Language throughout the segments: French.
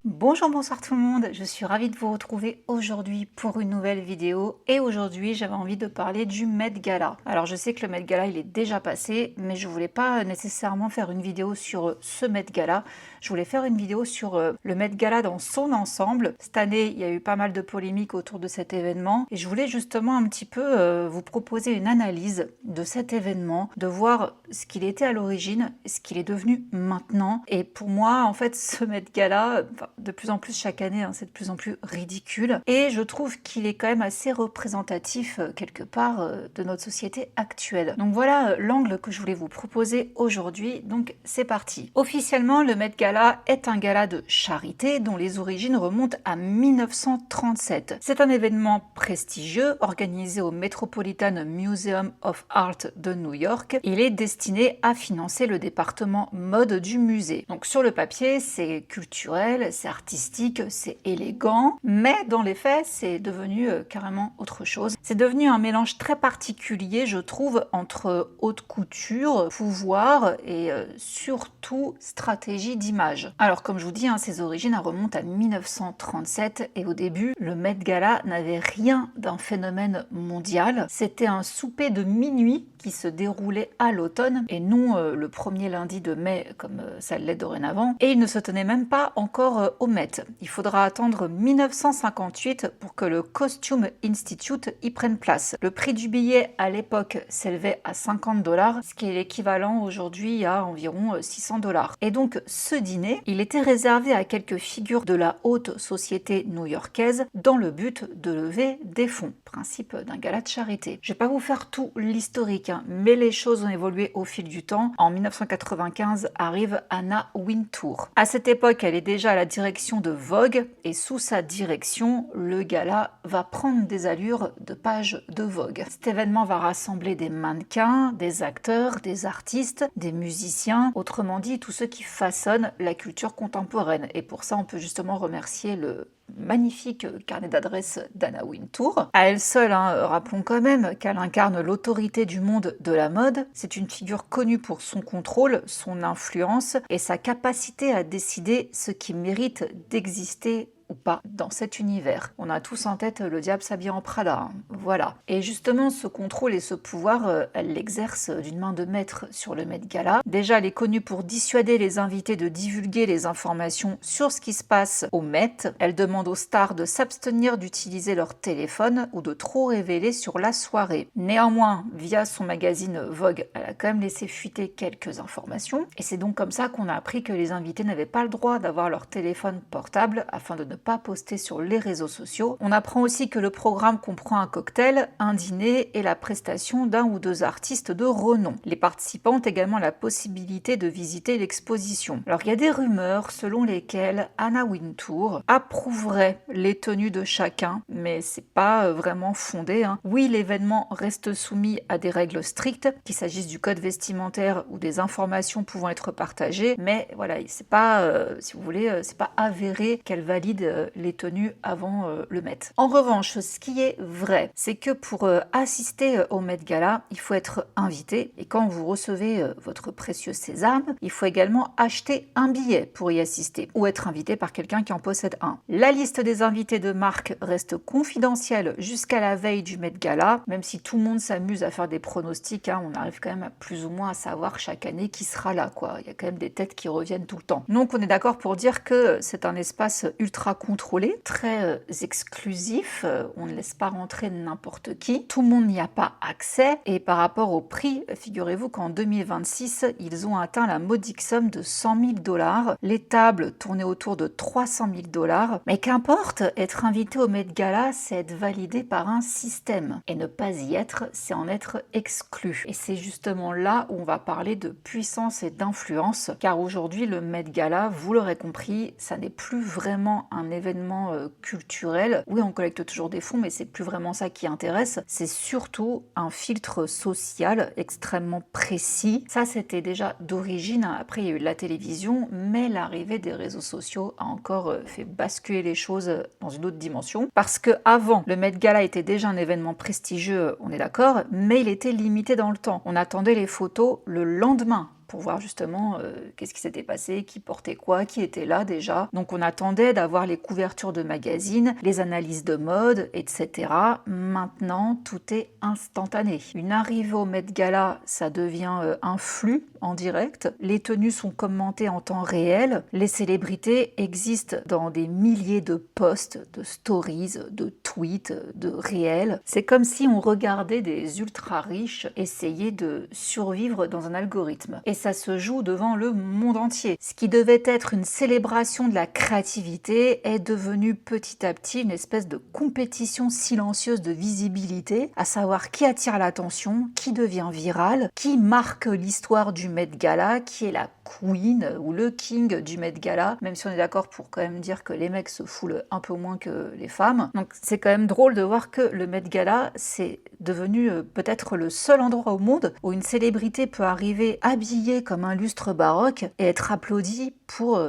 Bonjour, bonsoir tout le monde, je suis ravie de vous retrouver aujourd'hui pour une nouvelle vidéo et aujourd'hui j'avais envie de parler du Met Gala. Alors je sais que le Met Gala il est déjà passé mais je voulais pas nécessairement faire une vidéo sur ce Met Gala, je voulais faire une vidéo sur le Met Gala dans son ensemble. Cette année il y a eu pas mal de polémiques autour de cet événement et je voulais justement un petit peu vous proposer une analyse de cet événement, de voir ce qu'il était à l'origine, ce qu'il est devenu maintenant. Et pour moi en fait ce Met Gala, de plus en plus chaque année, c'est de plus en plus ridicule et je trouve qu'il est quand même assez représentatif quelque part de notre société actuelle. Donc voilà l'angle que je voulais vous proposer aujourd'hui, donc c'est parti. Officiellement le Met Gala est un gala de charité dont les origines remontent à 1937. C'est un événement prestigieux organisé au Metropolitan Museum of Art de New York. Il est destiné à financer le département mode du musée. Donc sur le papier c'est culturel, c'est artistique, c'est élégant, mais dans les faits c'est devenu carrément autre chose. C'est devenu un mélange très particulier je trouve entre haute couture, pouvoir et surtout stratégie d'image. Alors comme je vous dis, ses origines remontent à 1937 et au début le Met Gala n'avait rien d'un phénomène mondial. C'était un souper de minuit qui se déroulait à l'automne et non le premier lundi de mai comme ça l'est dorénavant, et il ne se tenait même pas encore au Met. Il faudra attendre 1958 pour que le Costume Institute y prenne place. Le prix du billet à l'époque s'élevait à 50$, ce qui est l'équivalent aujourd'hui à environ 600$. Et donc ce dîner, il était réservé à quelques figures de la haute société new-yorkaise dans le but de lever des fonds. Principe d'un gala de charité. Je vais pas vous faire tout l'historique, mais les choses ont évolué au fil du temps. En 1995 arrive Anna Wintour. À cette époque, elle est déjà à la direction de Vogue et sous sa direction, le gala va prendre des allures de page de Vogue. Cet événement va rassembler des mannequins, des acteurs, des artistes, des musiciens, autrement dit tous ceux qui façonnent la culture contemporaine. Et pour ça, on peut justement remercier le magnifique carnet d'adresses d'Anna Wintour. À elle seule, rappelons quand même qu'elle incarne l'autorité du monde de la mode. C'est une figure connue pour son contrôle, son influence et sa capacité à décider ce qui mérite d'exister ou pas dans cet univers. On a tous en tête le diable s'habille en Prada, voilà. Et justement, ce contrôle et ce pouvoir, elle l'exerce d'une main de maître sur le Met Gala. Déjà, elle est connue pour dissuader les invités de divulguer les informations sur ce qui se passe au Met. Elle demande aux stars de s'abstenir d'utiliser leur téléphone ou de trop révéler sur la soirée. Néanmoins, via son magazine Vogue, elle a quand même laissé fuiter quelques informations. Et c'est donc comme ça qu'on a appris que les invités n'avaient pas le droit d'avoir leur téléphone portable afin de ne pas poster sur les réseaux sociaux. On apprend aussi que le programme comprend un cocktail, un dîner et la prestation d'un ou deux artistes de renom. Les participants ont également la possibilité de visiter l'exposition. Alors il y a des rumeurs selon lesquelles Anna Wintour approuverait les tenues de chacun, mais c'est pas vraiment fondé. Oui, l'événement reste soumis à des règles strictes, qu'il s'agisse du code vestimentaire ou des informations pouvant être partagées, mais voilà, c'est pas, si vous voulez, c'est pas avéré qu'elle valide les tenues avant le Met. En revanche, ce qui est vrai, c'est que pour assister au Met Gala, il faut être invité et quand vous recevez votre précieux sésame, il faut également acheter un billet pour y assister ou être invité par quelqu'un qui en possède un. La liste des invités de marque reste confidentielle jusqu'à la veille du Met Gala, même si tout le monde s'amuse à faire des pronostics, on arrive quand même à plus ou moins à savoir chaque année qui sera là, quoi. Il y a quand même des têtes qui reviennent tout le temps. Donc on est d'accord pour dire que c'est un espace ultra contrôlé, très exclusif, on ne laisse pas rentrer n'importe qui, tout le monde n'y a pas accès, et par rapport au prix, figurez-vous qu'en 2026, ils ont atteint la modique somme de 100 000$, les tables tournaient autour de 300 000$, mais qu'importe, être invité au Met Gala, c'est être validé par un système, et ne pas y être, c'est en être exclu. Et c'est justement là où on va parler de puissance et d'influence, car aujourd'hui, le Met Gala, vous l'aurez compris, ça n'est plus vraiment un événement culturel. Oui, on collecte toujours des fonds, mais c'est plus vraiment ça qui intéresse. C'est surtout un filtre social extrêmement précis. Ça, c'était déjà d'origine. Après, il y a eu la télévision, mais l'arrivée des réseaux sociaux a encore fait basculer les choses dans une autre dimension. Parce que avant, le Met Gala était déjà un événement prestigieux, on est d'accord, mais il était limité dans le temps. On attendait les photos le lendemain pour voir justement qu'est-ce qui s'était passé, qui portait quoi, qui était là déjà. Donc on attendait d'avoir les couvertures de magazines, les analyses de mode, etc. Maintenant, tout est instantané. Une arrivée au Met Gala, ça devient un flux en direct. Les tenues sont commentées en temps réel. Les célébrités existent dans des milliers de posts, de stories, de tweets, de réels. C'est comme si on regardait des ultra riches essayer de survivre dans un algorithme. Et ça se joue devant le monde entier. Ce qui devait être une célébration de la créativité est devenu petit à petit une espèce de compétition silencieuse de visibilité, à savoir qui attire l'attention, qui devient viral, qui marque l'histoire du Met Gala, qui est la queen ou le king du Met Gala, même si on est d'accord pour quand même dire que les mecs se foulent un peu moins que les femmes. Donc c'est quand même drôle de voir que le Met Gala, c'est devenu peut-être le seul endroit au monde où une célébrité peut arriver habillée comme un lustre baroque et être applaudie pour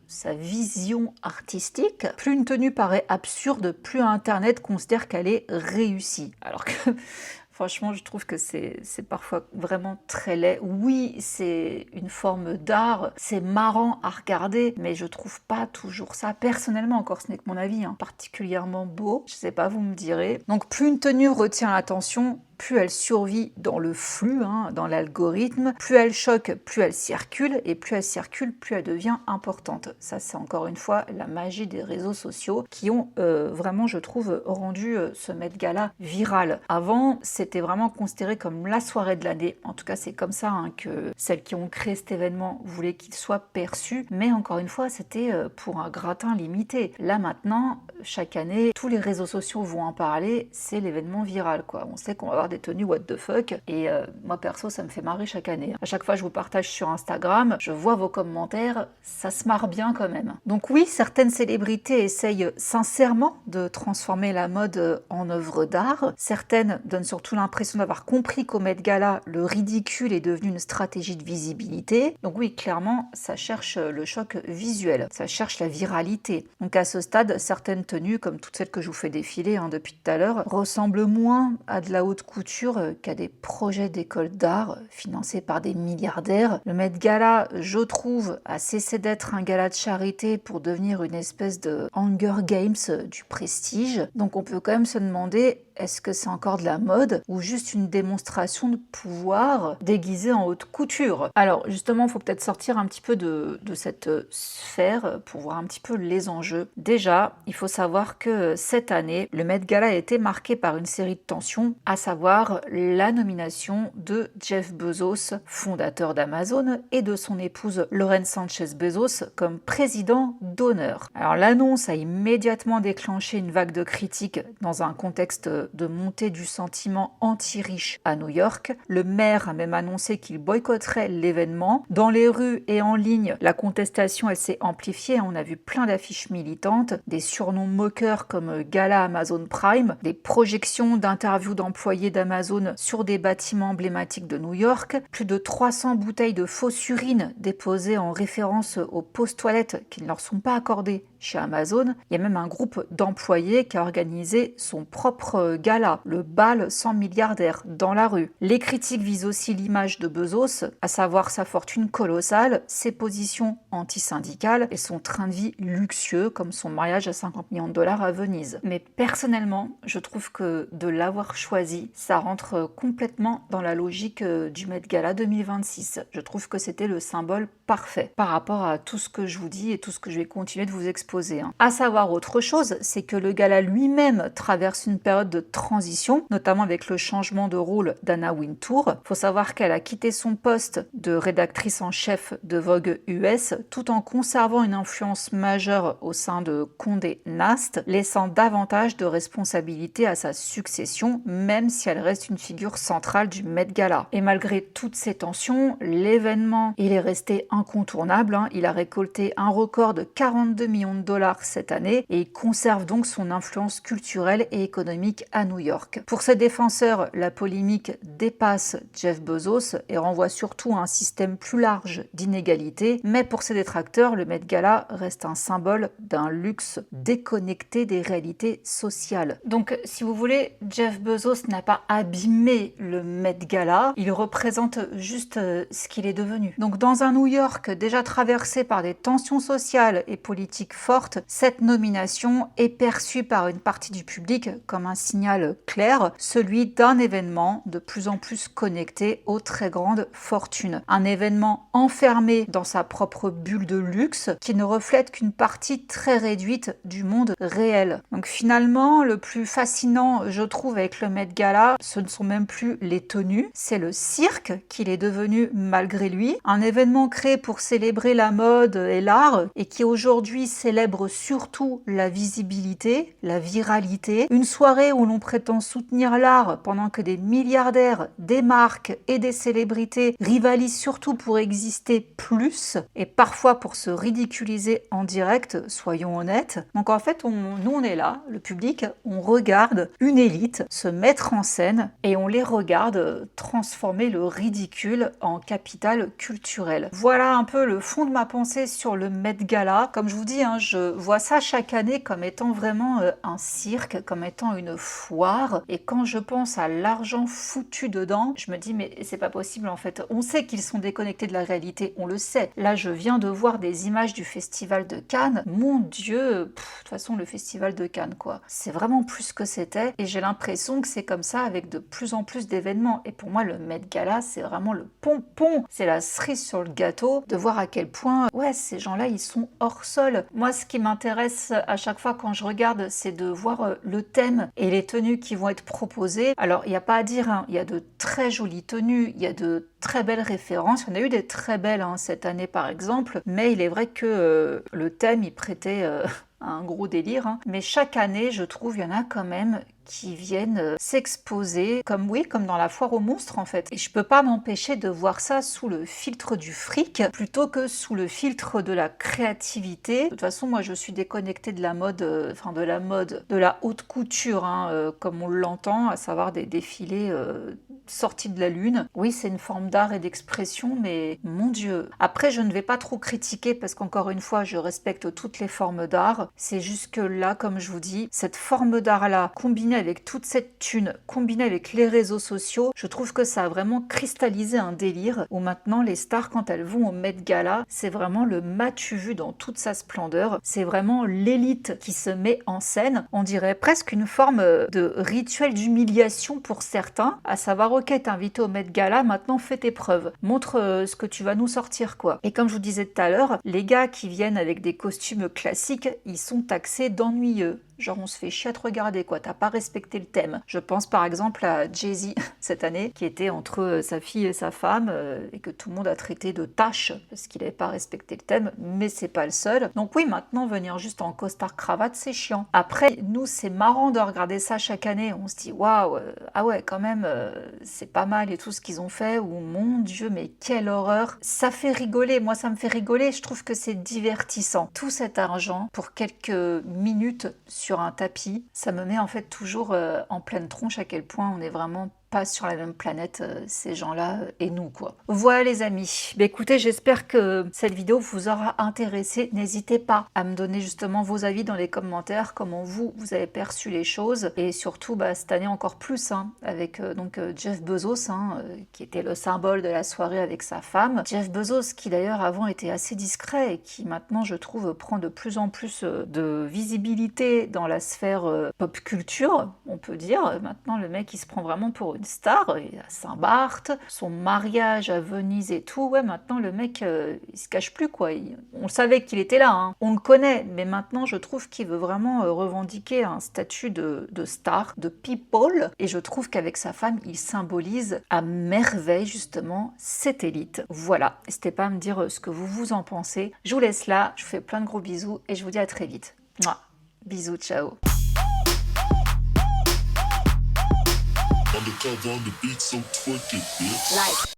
sa vision artistique. Plus une tenue paraît absurde, plus Internet considère qu'elle est réussie. Alors que franchement, je trouve que c'est parfois vraiment très laid. Oui, c'est une forme d'art, c'est marrant à regarder, mais je trouve pas toujours ça, personnellement, encore ce n'est que mon avis, particulièrement beau. Je sais pas, vous me direz. Donc plus une tenue retient l'attention, plus elle survit dans le flux, dans l'algorithme, plus elle choque, plus elle circule, et plus elle circule, plus elle devient importante. Ça, c'est encore une fois la magie des réseaux sociaux qui ont vraiment, je trouve, rendu ce Met Gala viral. Avant, c'était vraiment considéré comme la soirée de l'année. En tout cas, c'est comme ça que celles qui ont créé cet événement voulaient qu'il soit perçu. Mais encore une fois, c'était pour un gratin limité. Là, maintenant, chaque année, tous les réseaux sociaux vont en parler. C'est l'événement viral, quoi. On sait qu'on va avoir des tenues what the fuck, et moi perso ça me fait marrer chaque année. À chaque fois je vous partage sur Instagram, je vois vos commentaires, ça se marre bien quand même. Donc oui, certaines célébrités essayent sincèrement de transformer la mode en œuvre d'art, certaines donnent surtout l'impression d'avoir compris qu'au Met Gala, le ridicule est devenu une stratégie de visibilité. Donc oui, clairement, ça cherche le choc visuel, ça cherche la viralité. Donc à ce stade, certaines tenues, comme toutes celles que je vous fais défiler depuis tout à l'heure, ressemblent moins à de la haute couture qu'à des projets d'école d'art financés par des milliardaires. Le Met Gala, je trouve, a cessé d'être un gala de charité pour devenir une espèce de Hunger Games du prestige. Donc on peut quand même se demander, est-ce que c'est encore de la mode ou juste une démonstration de pouvoir déguisée en haute couture? Alors justement, il faut peut-être sortir un petit peu de cette sphère pour voir un petit peu les enjeux. Déjà, il faut savoir que cette année, le Met Gala a été marqué par une série de tensions, à savoir la nomination de Jeff Bezos, fondateur d'Amazon, et de son épouse Lauren Sanchez Bezos comme président d'honneur. Alors l'annonce a immédiatement déclenché une vague de critiques dans un contexte de montée du sentiment anti-riche à New York. Le maire a même annoncé qu'il boycotterait l'événement. Dans les rues et en ligne, la contestation elle s'est amplifiée. On a vu plein d'affiches militantes, des surnoms moqueurs comme Gala Amazon Prime, des projections d'interviews d'employés d'Amazon sur des bâtiments emblématiques de New York, plus de 300 bouteilles de fausse urine déposées en référence aux pauses toilettes qui ne leur sont pas accordées chez Amazon. Il y a même un groupe d'employés qui a organisé son propre gala, le bal 100 milliardaires, dans la rue. Les critiques visent aussi l'image de Bezos, à savoir sa fortune colossale, ses positions antisyndicales et son train de vie luxueux, comme son mariage à 50 millions de dollars à Venise. Mais personnellement, je trouve que de l'avoir choisi, ça rentre complètement dans la logique du Met Gala 2026. Je trouve que c'était le symbole parfait par rapport à tout ce que je vous dis et tout ce que je vais continuer de vous exposer. À savoir autre chose, c'est que le gala lui-même traverse une période de transition, notamment avec le changement de rôle d'Anna Wintour. Il faut savoir qu'elle a quitté son poste de rédactrice en chef de Vogue US tout en conservant une influence majeure au sein de Condé Nast, laissant davantage de responsabilités à sa succession, même si elle reste une figure centrale du Met Gala. Et malgré toutes ces tensions, l'événement, il est resté incontournable. Il a récolté un record de 42 millions de dollars cette année et il conserve donc son influence culturelle et économique à New York. Pour ses défenseurs, la polémique dépasse Jeff Bezos et renvoie surtout à un système plus large d'inégalités, mais pour ses détracteurs, le Met Gala reste un symbole d'un luxe déconnecté des réalités sociales. Donc, si vous voulez, Jeff Bezos n'a pas abîmé le Met Gala, il représente juste ce qu'il est devenu. Donc, dans un New York déjà traversé par des tensions sociales et politiques fortes, cette nomination est perçue par une partie du public comme un signal clair, celui d'un événement de plus en plus connecté aux très grandes fortunes. Un événement enfermé dans sa propre bulle de luxe qui ne reflète qu'une partie très réduite du monde réel. Donc finalement, le plus fascinant, je trouve, avec le Met Gala, ce ne sont même plus les tenues, c'est le cirque qu'il est devenu malgré lui. Un événement créé pour célébrer la mode et l'art et qui aujourd'hui célèbre surtout la visibilité, la viralité. Une soirée où l'on prétend soutenir l'art pendant que des milliardaires, des marques et des célébrités rivalisent surtout pour exister plus et parfois pour se ridiculiser en direct, soyons honnêtes. Donc en fait, nous on est là, le public, on regarde une élite se mettre en scène et on les regarde transformer le ridicule en capital culturel. Voilà un peu le fond de ma pensée sur le Met Gala. Comme je vous dis, je vois ça chaque année comme étant vraiment un cirque, comme étant une foire. Et quand je pense à l'argent foutu dedans, je me dis mais c'est pas possible en fait. On sait qu'ils sont déconnectés de la réalité, on le sait. Là, je viens de voir des images du festival de Cannes. Mon Dieu, de toute façon le festival de Cannes quoi. C'est vraiment plus ce que c'était et j'ai l'impression que c'est comme ça avec de plus en plus d'événements. Et pour moi, le Met Gala, c'est vraiment le pompon, c'est la cerise sur le gâteau de voir à quel point, ouais, ces gens-là, ils sont hors sol. Moi, ce qui m'intéresse à chaque fois quand je regarde, c'est de voir le thème et les tenues qui vont être proposées. Alors, il n'y a pas à dire, il y a de très jolies tenues, il y a de très belles références. Il y en a eu des très belles cette année, par exemple, mais il est vrai que le thème, il prêtait à un gros délire. Mais chaque année, je trouve, il y en a quand même qui viennent s'exposer, comme dans la foire aux monstres en fait. Et je peux pas m'empêcher de voir ça sous le filtre du fric, plutôt que sous le filtre de la créativité. De toute façon, moi je suis déconnectée de la mode, de la haute couture, comme on l'entend, à savoir des défilés sortis de la lune. Oui, c'est une forme d'art et d'expression, mais mon Dieu. Après, je ne vais pas trop critiquer, parce qu'encore une fois, je respecte toutes les formes d'art. C'est juste que là, comme je vous dis, cette forme d'art-là, combinée avec toute cette thune, combinée avec les réseaux sociaux, je trouve que ça a vraiment cristallisé un délire où maintenant les stars, quand elles vont au Met Gala, c'est vraiment le m'as-tu vu dans toute sa splendeur. C'est vraiment l'élite qui se met en scène. On dirait presque une forme de rituel d'humiliation pour certains, à savoir ok, t'es invité au Met Gala, maintenant fais tes preuves. Montre ce que tu vas nous sortir quoi. Et comme je vous disais tout à l'heure, les gars qui viennent avec des costumes classiques, ils sont taxés d'ennuyeux. Genre on se fait chier à te regarder quoi, t'as pas respecté le thème. Je pense par exemple à Jay-Z cette année, qui était entre sa fille et sa femme, et que tout le monde a traité de tâche, parce qu'il avait pas respecté le thème, mais c'est pas le seul. Donc oui, maintenant venir juste en costard-cravate, c'est chiant. Après, nous c'est marrant de regarder ça chaque année, on se dit waouh, ah ouais quand même, c'est pas mal et tout ce qu'ils ont fait, ou mon Dieu, mais quelle horreur. Ça fait rigoler, moi ça me fait rigoler, je trouve que c'est divertissant. Tout cet argent pour quelques minutes sur un tapis, ça me met en fait toujours en pleine tronche à quel point on est vraiment pas sur la même planète, ces gens-là et nous quoi. Voilà les amis, écoutez, j'espère que cette vidéo vous aura intéressé. N'hésitez pas à me donner justement vos avis dans les commentaires, comment vous avez perçu les choses, et surtout cette année encore plus, avec Jeff Bezos, qui était le symbole de la soirée avec sa femme. Jeff Bezos qui d'ailleurs avant était assez discret et qui maintenant je trouve prend de plus en plus de visibilité dans la sphère pop culture, on peut dire. Maintenant le mec il se prend vraiment pour une star, il a Saint-Barth, son mariage à Venise et tout, ouais maintenant le mec il se cache plus quoi, on savait qu'il était là, on le connaît, mais maintenant je trouve qu'il veut vraiment revendiquer un statut de star, de people, et je trouve qu'avec sa femme il symbolise à merveille justement cette élite. Voilà, n'hésitez pas à me dire ce que vous en pensez. Je vous laisse là, je vous fais plein de gros bisous et je vous dis à très vite. Mouah. Bisous, ciao. Undercover on the beat, so twerk it, bitch. Like.